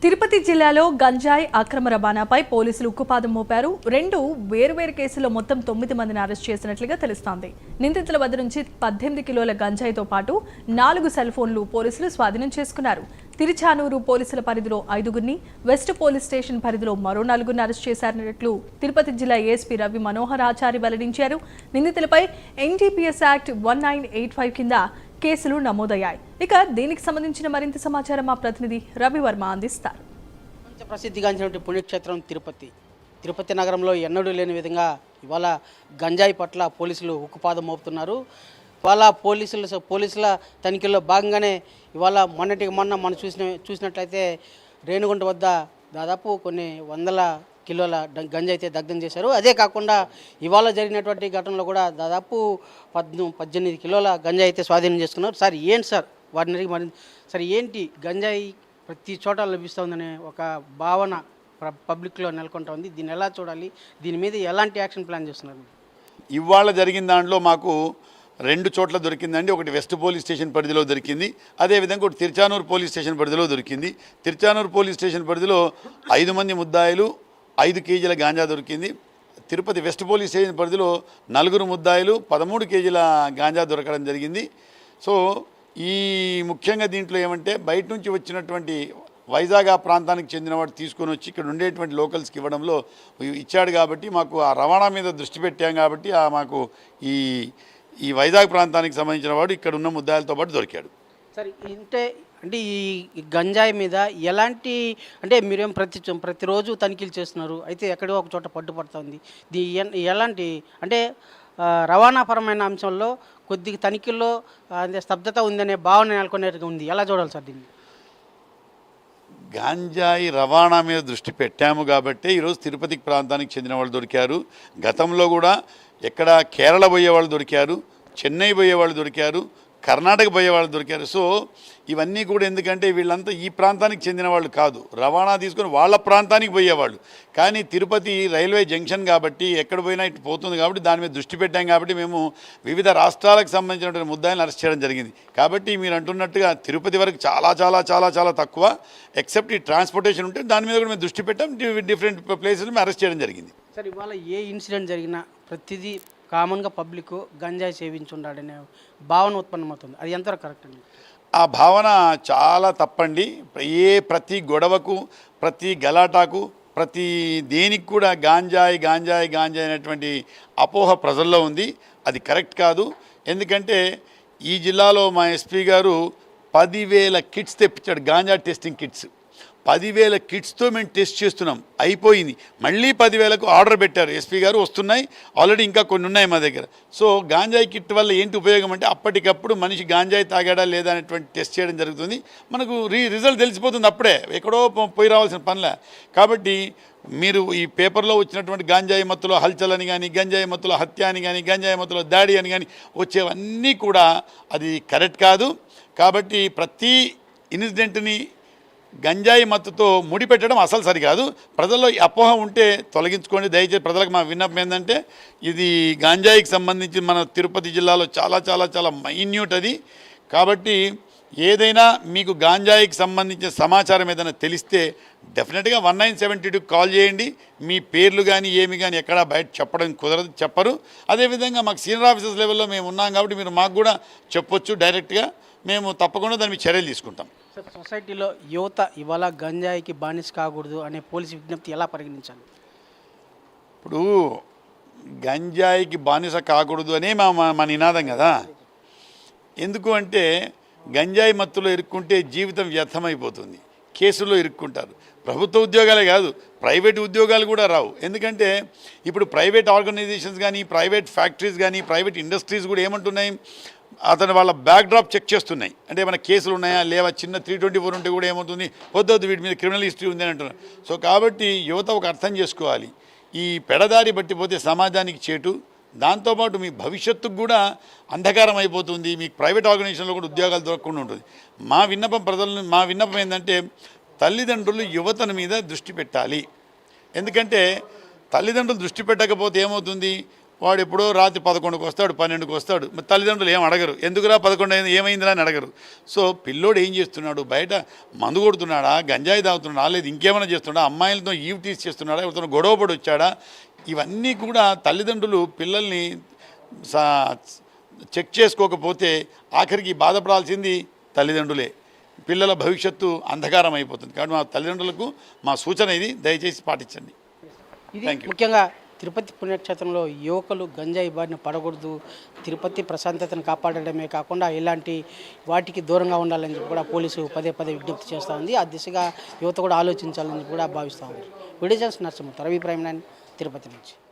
తిరుపతి జిల్లాలో గంజాయి అక్రమ రవాణాపై పోలీసులు ఉక్కుపాదం మోపారు. రెండు వేర్వేరు కేసుల్లో మొత్తం 9 మందిని అరెస్ట్ చేసినట్లుగా తెలుస్తోంది. నిందితుల వద్ద నుంచి 18 కిలోల గంజాయితో పాటు 4 సెల్ ఫోన్లు పోలీసులు స్వాధీనం చేసుకున్నారు. తిరుచానూరు పోలీసుల పరిధిలో 5గురిని, వెస్ట్ పోలీస్ స్టేషన్ పరిధిలో మరో 4గురిని అరెస్ట్ చేశారన్నట్లు తిరుపతి జిల్లా ఏఎస్పీ రవి మనోహర్ ఆచారి వెల్లడించారు. నిందితులపై ఎన్డీపీఎస్ యాక్ట్ 1985 కింద కేసులు నమోదయ్యాయి. ఇక దీనికి సంబంధించిన మరింత సమాచారం మా ప్రతినిధి రవివర్మ అందిస్తారు. ప్రసిద్ధిగాంచినటువంటి పుణ్యక్షేత్రం తిరుపతి నగరంలో ఎన్నడూ లేని విధంగా ఇవాళ గంజాయి పట్ల పోలీసులు ఉక్కుపాదం మోపుతున్నారు. ఇవాళ పోలీసుల తనిఖీల్లో భాగంగానే ఇవాళ మొన్నటికి మొన్న మనం చూసినట్లయితే రేణుగుంట వద్ద దాదాపు కొన్ని వందల కిలోల గంజాయి అయితే దగ్ధం చేశారు. అదే కాకుండా ఇవాళ జరిగినటువంటి ఘటనలో కూడా దాదాపు 18 కిలోల గంజాయి అయితే స్వాధీనం చేసుకున్నారు. సార్ ఏంటి సార్ వాటిని మరి సార్ ఏంటి గంజాయి ప్రతి చోట లభిస్తుందనే ఒక భావన పబ్లిక్లో నెలకొంటా ఉంది. దీన్ని ఎలా చూడాలి, దీని మీద ఎలాంటి యాక్షన్ ప్లాన్ చేస్తున్నారు? ఇవాళ జరిగిన దాంట్లో మాకు 2 చోట్ల దొరికిందండి. ఒకటి వెస్ట్ పోలీస్ స్టేషన్ పరిధిలో దొరికింది, అదేవిధంగా ఒకటి తిరుచానూరు పోలీస్ స్టేషన్ పరిధిలో దొరికింది. తిరుచానూరు పోలీస్ స్టేషన్ పరిధిలో 5 మంది ముద్దాయిలు 5 కేజీల గాంజా దొరికింది. తిరుపతి వెస్ట్ పోలీస్ స్టేషన్ పరిధిలో 4 ముద్దాయిలు 13 కేజీల గాంజా దొరకడం జరిగింది. సో ఈ ముఖ్యంగా దీంట్లో ఏమంటే బయట నుంచి వచ్చినటువంటి వైజాగ్ ఆ ప్రాంతానికి చెందిన వాడు తీసుకొని వచ్చి ఇక్కడ ఉండేటువంటి లోకల్స్కి ఇవ్వడంలో ఇచ్చాడు కాబట్టి మాకు ఆ రవాణా మీద దృష్టి పెట్టాం కాబట్టి మాకు ఈ వైజాగ్ ప్రాంతానికి సంబంధించిన వాడు ఇక్కడ ఉన్న ముద్దాయిలతో పాటు దొరికాడు. సరే అంటే ఈ గంజాయి మీద ఎలాంటి అంటే మీరేం ప్రతిరోజు తనిఖీలు చేస్తున్నారు, అయితే ఎక్కడో ఒక చోట పట్టుపడుతుంది. ఎలాంటి అంటే రవాణాపరమైన అంశంలో కొద్దిగా తనిఖీల్లో స్తబ్దత ఉందనే భావన నెలకొనేట్టుగా ఉంది. ఎలా చూడాలి సార్ దీన్ని? గాంజాయి రవాణా మీద దృష్టి పెట్టాము కాబట్టి ఈరోజు తిరుపతి ప్రాంతానికి చెందిన వాళ్ళు దొరికారు. గతంలో కూడా ఎక్కడ కేరళ పోయే వాళ్ళు దొరికారు, చెన్నై పోయే వాళ్ళు దొరికారు, కర్ణాటక పోయే వాళ్ళు దొరికారు. సో ఇవన్నీ కూడా ఎందుకంటే వీళ్ళంతా ఈ ప్రాంతానికి చెందిన వాళ్ళు కాదు, రవాణా తీసుకొని వాళ్ళ ప్రాంతానికి పోయేవాళ్ళు. కానీ తిరుపతి రైల్వే జంక్షన్ కాబట్టి ఎక్కడ పోయినా ఇటు పోతుంది కాబట్టి దాని మీద దృష్టి పెట్టాం కాబట్టి మేము వివిధ రాష్ట్రాలకు సంబంధించినటువంటి ముద్దాయిలను అరెస్ట్ చేయడం జరిగింది. కాబట్టి మీరు అంటున్నట్టుగా తిరుపతి వరకు చాలా చాలా చాలా చాలా తక్కువ, ఎక్సెప్ట్ ఈ ట్రాన్స్పోర్టేషన్ ఉంటే దాని మీద కూడా మేము దృష్టి పెట్టాం. డిఫరెంట్ ప్లేసెస్ మేము అరెస్ట్ చేయడం జరిగింది. సార్ ఇవాళ ఏ ఇన్సిడెంట్ జరిగినా ప్రతిదీ కామన్గా పబ్లిక్ గంజాయి సేవించుండాడనే భావన ఉత్పన్నమవుతుంది. అది ఎంతవరకు కరెక్ట్ అండి? ఆ భావన చాలా తప్పండి. ప్రతి గొడవకు, ప్రతి గలాటాకు, ప్రతి దేనికి కూడా గాంజాయి గాంజాయి గాంజాయి అనేటువంటి అపోహ ప్రజల్లో ఉంది. అది కరెక్ట్ కాదు. ఎందుకంటే ఈ జిల్లాలో మా ఎస్పీ గారు 10,000 కిట్స్ తెప్పించాడు, గాంజా టెస్టింగ్ కిట్స్. 10,000 కిట్స్తో మేము టెస్ట్ చేస్తున్నాం, అయిపోయింది. మళ్ళీ 10,000కు ఆర్డర్ పెట్టారు ఎస్పీ గారు, వస్తున్నాయి ఆల్రెడీ, ఇంకా కొన్ని ఉన్నాయి మా దగ్గర. సో గాంజాయి కిట్ వల్ల ఏంటి ఉపయోగం అంటే అప్పటికప్పుడు మనిషి గాంజాయి తాగాడా లేదా అనేటువంటి టెస్ట్ చేయడం జరుగుతుంది. మనకు రిజల్ట్ తెలిసిపోతుంది అప్పుడే, ఎక్కడో పోయి రావాల్సిన పనిలే. కాబట్టి మీరు ఈ పేపర్లో వచ్చినటువంటి గాంజాయి మత్తులో హల్చల్ అని కానీ, గంజాయి మత్తులో హత్య అని కానీ, గంజాయి మత్తులో దాడి అని కానీ వచ్చేవన్నీ కూడా అది కరెక్ట్ కాదు. కాబట్టి ప్రతి ఇన్సిడెంట్ని గంజాయి మత్తుతో ముడిపెట్టడం అసలు సరికాదు. ప్రజల్లో అపోహ ఉంటే తొలగించుకోండి దయచేసి. ప్రజలకు మా విన్నపం ఏంటంటే ఇది గాంజాయికి సంబంధించి మన తిరుపతి జిల్లాలో చాలా చాలా చాలా మైన్యూట్ అది. కాబట్టి ఏదైనా మీకు గాంజాయికి సంబంధించిన సమాచారం ఏదైనా తెలిస్తే డెఫినెట్గా 1972 కాల్ చేయండి. మీ పేర్లు కానీ ఏమి కానీ ఎక్కడా బయట చెప్పడం కుదరదు, చెప్పరు. అదేవిధంగా మాకు సీనియర్ ఆఫీసర్స్ లెవెల్లో మేము ఉన్నాం కాబట్టి మీరు మాకు కూడా చెప్పొచ్చు డైరెక్ట్గా, మేము తప్పకుండా దాని మీద చర్యలు తీసుకుంటాం. సార్ సొసైటీలో యువత ఇవాళ గంజాయికి బానిస కాకూడదు అనే పోలీసు విజ్ఞప్తి ఎలా పరిగణించాలి? ఇప్పుడు గంజాయికి బానిస కాకూడదు అనే మా నినాదం కదా. ఎందుకు అంటే గంజాయి మత్తులో ఇరుక్కుంటే జీవితం వ్యర్థమైపోతుంది, కేసుల్లో ఇరుక్కుంటారు. ప్రభుత్వ ఉద్యోగాలే కాదు, ప్రైవేట్ ఉద్యోగాలు కూడా రావు. ఎందుకంటే ఇప్పుడు ప్రైవేట్ ఆర్గనైజేషన్స్ కానీ, ప్రైవేట్ ఫ్యాక్టరీస్ కానీ, ప్రైవేట్ ఇండస్ట్రీస్ కూడా ఏమంటున్నాయి, అతను వాళ్ళ బ్యాక్డ్రాప్ చెక్ చేస్తున్నాయి. అంటే ఏమైనా కేసులు ఉన్నాయా లేవా, చిన్న 324 ఉంటే కూడా ఏమవుతుంది, వద్దొద్దు వీటి మీద క్రిమినల్ హిస్టరీ ఉంది అని అంటున్నారు. సో కాబట్టి యువత ఒక అర్థం చేసుకోవాలి, ఈ పెడదారి బట్టిపోతే సమాజానికి చేటు, దాంతోపాటు మీ భవిష్యత్తుకు కూడా అంధకారం అయిపోతుంది, మీకు ప్రైవేట్ ఆర్గనైజేషన్లో కూడా ఉద్యోగాలు దొరకకుండా ఉంటుంది. మా విన్నపం ఏంటంటే తల్లిదండ్రులు యువతను మీద దృష్టి పెట్టాలి. ఎందుకంటే తల్లిదండ్రులు దృష్టి పెట్టకపోతే ఏమవుతుంది, వాడు ఎప్పుడో రాత్రి 11కి వస్తాడు, 12కి వస్తాడు. మరి తల్లిదండ్రులు ఏం అడగరు, ఎందుకురా 11 అయింది ఏమైందిరా అని అడగరు. సో పిల్లోడు ఏం చేస్తున్నాడు, బయట మందు కొడుతున్నాడా, గంజాయి తాగుతున్నాడా, లేదు ఇంకేమైనా చేస్తున్నాడా, అమ్మాయిలతో ఈవ్ తీసి చేస్తున్నాడా, ఎవరితో గొడవ పడి వచ్చాడా, ఇవన్నీ కూడా తల్లిదండ్రులు పిల్లల్ని చెక్ చేసుకోకపోతే ఆఖరికి బాధపడాల్సింది తల్లిదండ్రులే. పిల్లల భవిష్యత్తు అంధకారం అయిపోతుంది. కాబట్టి మా తల్లిదండ్రులకు మా సూచన ఇది, దయచేసి పాటించండి. ఇది ముఖ్యంగా తిరుపతి పుణ్యక్షేత్రంలో యువకులు గంజాయి బారిన పడకూడదు, తిరుపతి ప్రశాంతతను కాపాడడమే కాకుండా ఇలాంటి వాటికి దూరంగా ఉండాలని చెప్పి కూడా పోలీసు పదే పదే విజ్ఞప్తి చేస్తూ ఉంది. ఆ దిశగా యువత కూడా ఆలోచించాలని కూడా భావిస్తూ ఉంది. Video journalist Narasimha, Ravi prime 9, Tirupati నుంచి.